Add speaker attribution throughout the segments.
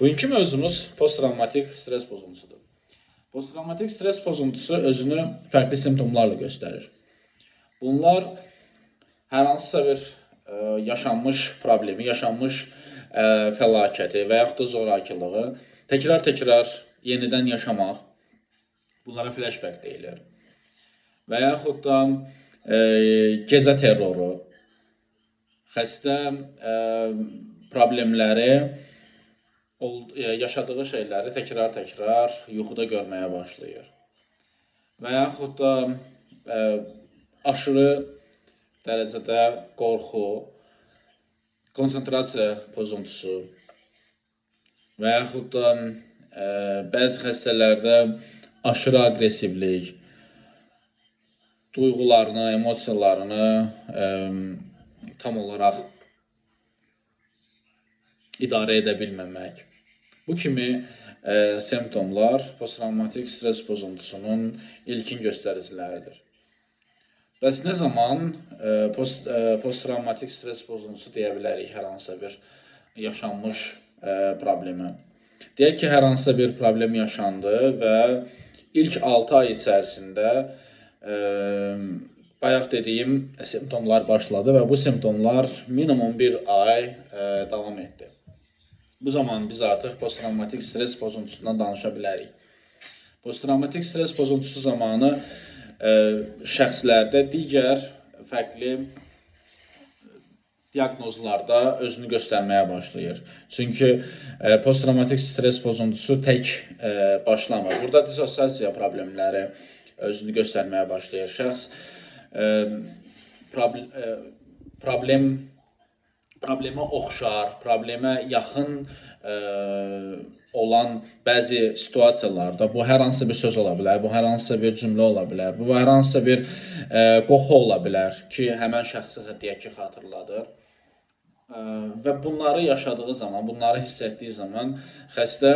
Speaker 1: Bugünkü mövzumuz posttravmatik stres pozuntusudur. Posttravmatik stres pozuntusu özünü fərqli simptomlarla göstərir. Bunlar hər hansısa bir yaşanmış problemi, yaşanmış fəlakəti və yaxud da zorakılığı təkrar yenidən yaşamaq, bunlara flashback deyilir. Və yaxud da gecə terroru, xəstə problemləri, yaşadığı şeyləri təkrar yuxuda görməyə başlayır. Və yaxud da aşırı dərəcədə qorxu, konsentrasiya pozuntusu və yaxud da bəzi xəstələrdə aşırı aqressivlik, duyğularını, emosiyalarını tam olaraq idarə edə bilməmək. Bu kimi simptomlar posttravmatik stres pozuntusunun ilkin göstəriciləridir. Bəs nə zaman posttravmatik stres pozuntusu deyə bilərik hər hansısa bir yaşanmış problemi? Deyək ki, hər hansısa bir problem yaşandı və ilk 6 ay içərisində bayaq dediyim simptomlar başladı və bu simptomlar minimum bir ay davam etdi. Bu zaman biz artıq posttravmatik stres pozuntusundan danışa bilərik. Posttravmatik stres pozuntusu zamanı şəxslərdə digər fərqli diaqnozlarda özünü göstərməyə başlayır. Çünki posttravmatik stres pozuntusu tək başlamır. Burada dissosiasiya problemləri özünü göstərməyə başlayır. Şəxs problemə oxşar, problemə yaxın olan bəzi situasiyalarda, bu hər hansısa bir söz ola bilər, bu hər hansısa bir cümlə ola bilər, bu hər hansısa bir qoxu ola bilər ki, həmən şəxsi deyək ki, xatırladır. Və bunları yaşadığı zaman, bunları hiss etdiyi zaman xəstə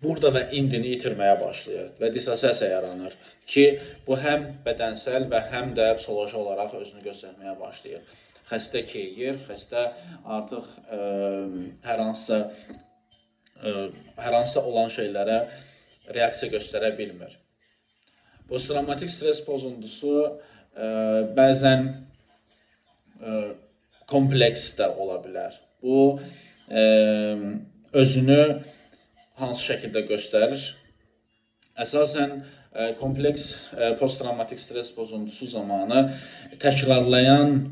Speaker 1: burada və indini itirməyə başlayır və dissosiasiya yaranır ki, bu həm bədənsəl və həm də psixoloji olaraq özünü göstərməyə başlayır. Xəstə keyir, xəstə artıq hər hansısa olan şeylərə reaksiya göstərə bilmir. Posttravmatik stres pozuntusu bəzən kompleks də ola bilər. Bu özünü hansı şəkildə göstərir? Əsasən kompleks posttravmatik stres pozuntusu zamanı təkrarlayan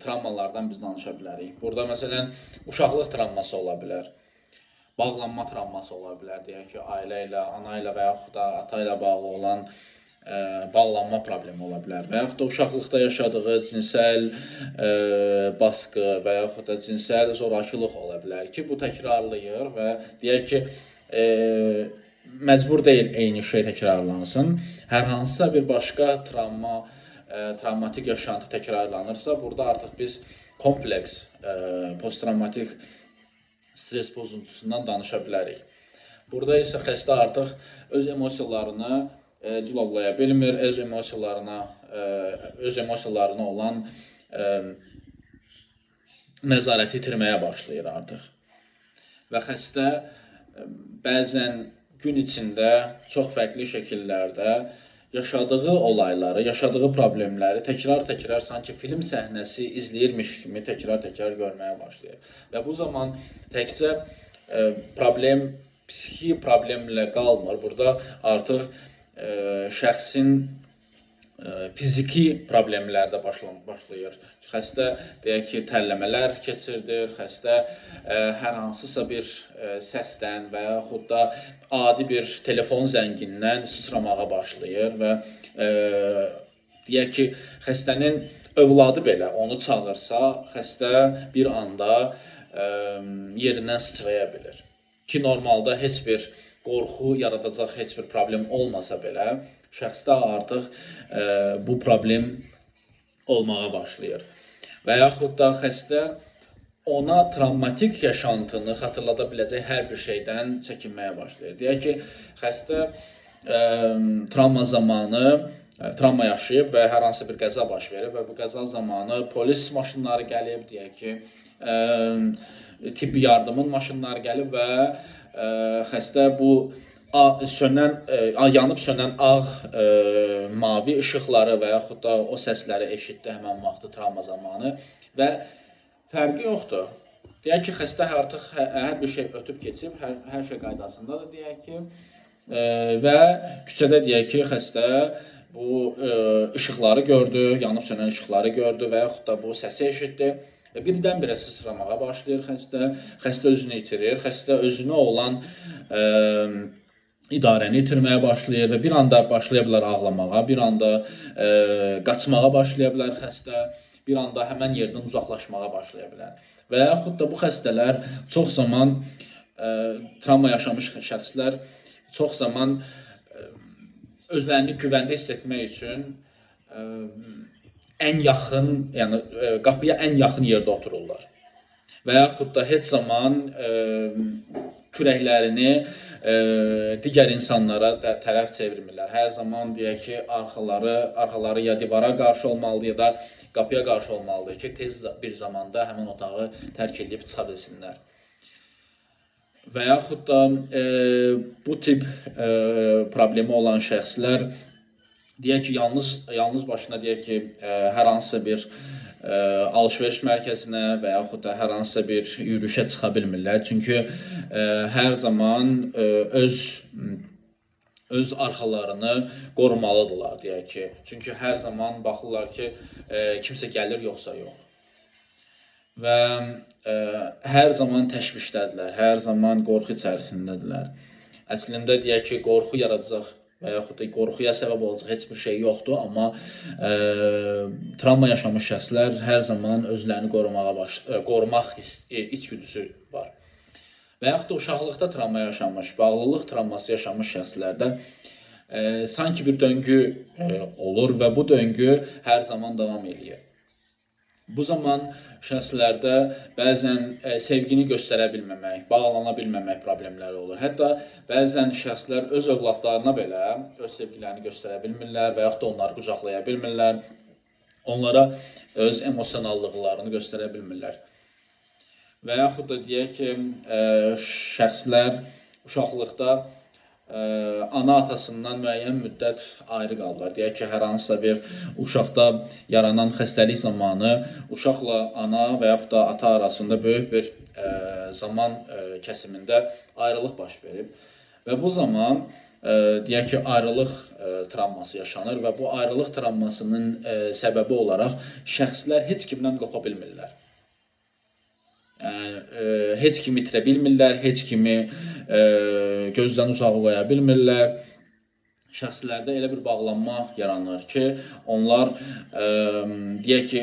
Speaker 1: travmalardan biz danışa bilərik. Burada məsələn uşaqlıq travması ola bilər, bağlanma travması ola bilər, deyək ki, ailə ilə, ana ilə və yaxud da ata ilə bağlı olan bağlanma problemi ola bilər və yaxud da uşaqlıqda yaşadığı cinsəl baskı və yaxud da cinsəl zorakılıq ola bilər ki, bu təkrarlayır və deyək ki, məcbur deyil eyni şey təkrarlansın. Hər hansısa bir başqa travmatik yaşantı təkrarlanırsa, burada artıq biz kompleks posttravmatik stres pozuntusundan danışa bilərik. Burada isə xəstə artıq öz emosiyalarını cilovlaya bilmir, öz emosiyalarına olan nəzarəti itirməyə başlayır artıq. Və xəstə bəzən gün içində çox fərqli şəkillərdə yaşadığı olayları, yaşadığı problemləri təkrar sanki film səhnəsi izləyirmiş kimi təkrar görməyə başlayır. Və bu zaman təkcə problem psixi problemlə qalmır. Burada artıq şəxsin fiziki problemlər də başlayır. Xəstə deyək ki, tərləmələr keçirdir, xəstə hər hansısa bir səsdən və yaxud da adi bir telefon zəngindən sıçramağa başlayır və deyək ki, xəstənin övladı belə onu çağırsa, xəstə bir anda yerindən sıçraya bilir. Ki, normalda heç bir qorxu yaradacaq heç bir problem olmasa belə, şəxsdə artıq bu problem olmağa başlayır. Və yaxud da xəstə ona travmatik yaşantını xatırlada biləcək hər bir şeydən çəkinməyə başlayır. Deyək ki, xəstə travma zamanı travma yaşayıb və hər hansı bir qəza baş verib və bu qəza zamanı polis maşınları gəlib, deyək ki, tibbi yardımın maşınları gəlib və xəstə bu yanıb sönən ağ, mavi işıqları və yaxud da o səsləri eşitdi həmən vaxtı travma zamanı və fərqi yoxdur. Deyək ki, xəstə artıq hər bir şey ötüb keçib, hər şey qaydasındadır deyək ki və küçədə deyək ki, xəstə bu işıqları gördü, yanıb sönən işıqları gördü və yaxud da bu səsi eşitdi. Birdən-birə sıçramağa başlayır xəstə, xəstə özünü itirir, xəstə özünə olan idarəni itirməyə başlayır və bir anda başlaya bilər ağlamağa, bir anda qaçmağa başlaya bilər xəstə, bir anda həmən yerdən uzaqlaşmağa başlaya bilər. Və yaxud da bu xəstələr çox zaman, travma yaşamış şəxslər çox zaman özlərini güvəndə hiss etmək üçün ən yaxın, yəni qapıya ən yaxın yerdə otururlar. Və yaxud da heç zaman kürəklərini digər insanlara tərəf çevirmirlər. Hər zaman deyək ki, arxaları ya divara qarşı olmalıdır, ya da qapıya qarşı olmalıdır ki, tez bir zamanda həmin otağı tərk edib çıxa bilsinlər. Və yaxud da bu tip problemi olan şəxslər deyək ki, yalnız başına deyək ki, hər hansısa bir alış-veriş mərkəzinə və yaxud da hər hansısa bir yürüyüşə çıxa bilmirlər. Çünki hər zaman öz arxalarını qorumalıdırlar deyək ki. Çünki hər zaman baxırlar ki, kimsə gəlir yoxsa yox. Və hər zaman təşvişdədirlər, hər zaman qorxu içərisindədirlər. Əslində deyək ki, qorxu yaradacaq və yaxud da qorxuya səbəb olacaq heç bir şey yoxdur, amma travma yaşamış şəxslər hər zaman özlərini qorumaq içgüdüsü var. Və yaxud da uşaqlıqda travma yaşamış, bağlılıq travması yaşamış şəxslərdə sanki bir döngü olur və bu döngü hər zaman davam edir. Bu zaman şəxslərdə bəzən sevgini göstərə bilməmək, bağlana bilməmək problemləri olur. Hətta bəzən şəxslər öz övladlarına belə öz sevgilərini göstərə bilmirlər və yaxud da onları qucaqlaya bilmirlər. Onlara öz emosionallıqlarını göstərə bilmirlər. Və yaxud da deyək ki, şəxslər uşaqlıqda ana-atasından müəyyən müddət ayrı qalıblar. Deyək ki, hər hansısa bir uşaqda yaranan xəstəlik zamanı uşaqla ana və yaxud da ata arasında böyük bir zaman kəsimində ayrılıq baş verib. Və bu zaman deyək ki, ayrılıq travması yaşanır və bu ayrılıq travmasının səbəbi olaraq şəxslər heç kimdən qopa bilmirlər. Heç kimi itirə bilmirlər, heç kimi gözdən uzağa qoya bilmirlər. Şəxslərdə elə bir bağlanma yaranır ki, onlar deyək ki,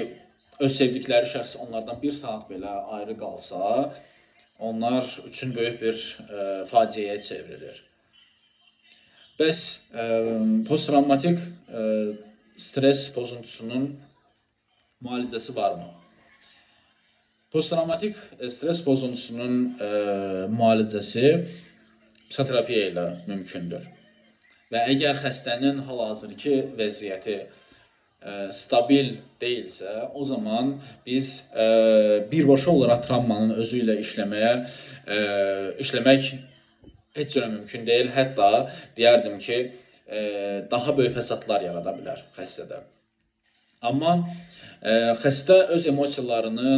Speaker 1: öz sevdikləri şəxs onlardan bir saat belə ayrı qalsa, onlar üçün böyük bir faciəyə çevrilir. Bəs posttravmatik stres pozuntusunun müalicəsi varmı? Posttravmatik stres pozuntusunun müalicəsi psixoterapiya ilə mümkündür. Və əgər xəstənin hal-hazırki vəziyyəti stabil deyilsə, o zaman biz birbaşa olaraq travmanın özü ilə işləmək heç cürə mümkün deyil. Hətta deyərdim ki, daha böyük fəsadlar yarada bilər xəstədə. Amma xəstə öz emosiyalarını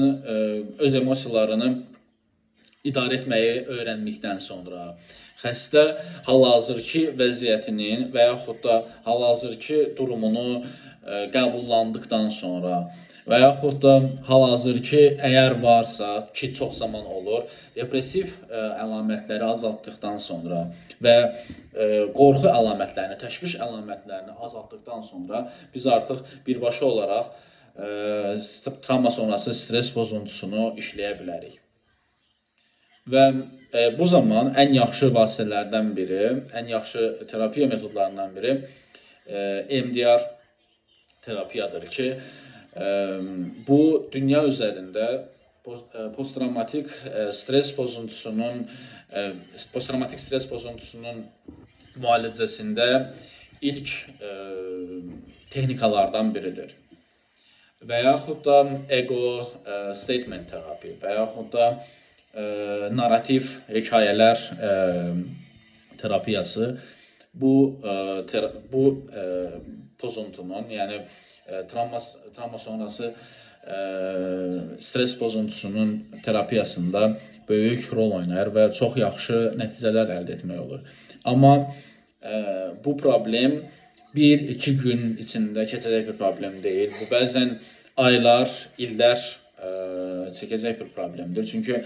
Speaker 1: idarə etməyi öyrəndikdən sonra, xəstə hal-hazırki vəziyyətinin və yaxud da hal-hazırki durumunu qəbullandıqdan sonra və yaxud da hal-hazırki əgər varsa, ki çox zaman olur, depressiv əlamətləri azaltdıqdan sonra və qorxu əlamətlərini, təşviş əlamətlərini azaltdıqdan sonra biz artıq birbaşa olaraq travma sonrası stres pozuntusunu işləyə bilərik. Və bu zaman ən yaxşı vasitələrdən biri, ən yaxşı terapiya metodlarından biri EMDR terapiyadır ki, bu dünya üzərində posttravmatik stres pozuntusunun müalicəsində ilk texnikalardan biridir. Və yaxud da ego statement terapi və yaxud da narrativ hekayələr terapiyası bu pozuntunun, yəni travma sonrası stres pozuntusunun terapiyasında böyük rol oynayır və çox yaxşı nəticələr əldə etmək olur. Amma bu problem 1-2 gün içində keçəcək bir problem deyil. Bu bəzən aylar, illər çəkəcək bir problemdir. Çünki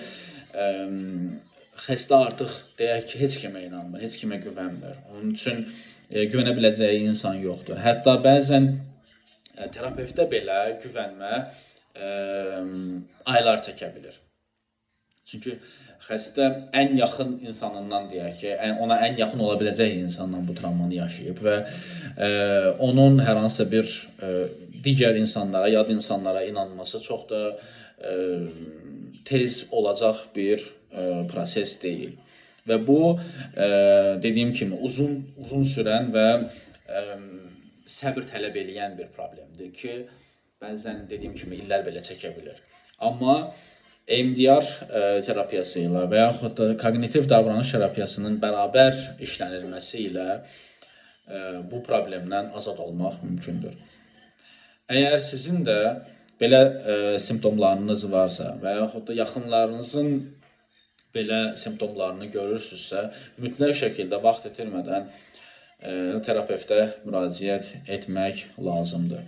Speaker 1: xəstə artıq deyək ki, heç kimə inanmır, heç kimə güvənmir. Onun üçün güvənə biləcəyi insan yoxdur. Hətta bəzən terapevtə belə güvənmə aylar çəkə bilir. Çünki xəstə ən yaxın insanından deyək ki, ona ən yaxın ola biləcək insandan bu travmanı yaşayıb və onun hər hansısa bir digər insanlara, yad insanlara inanması çox da tez olacaq bir proses deyil. Və bu, dediyim kimi, uzun sürən və səbr tələb edən bir problemdir ki, bəzən dediyim kimi illər belə çəkə bilir. Amma EMDR terapiyası ilə və yaxud da kognitiv davranış terapiyasının bərabər işlənilməsi ilə bu problemdən azad olmaq mümkündür. Əgər sizin də belə simptomlarınız varsa və yaxud da yaxınlarınızın belə simptomlarını görürsünüzsə, mütləq şəkildə vaxt itirmədən terapevtə müraciət etmək lazımdır.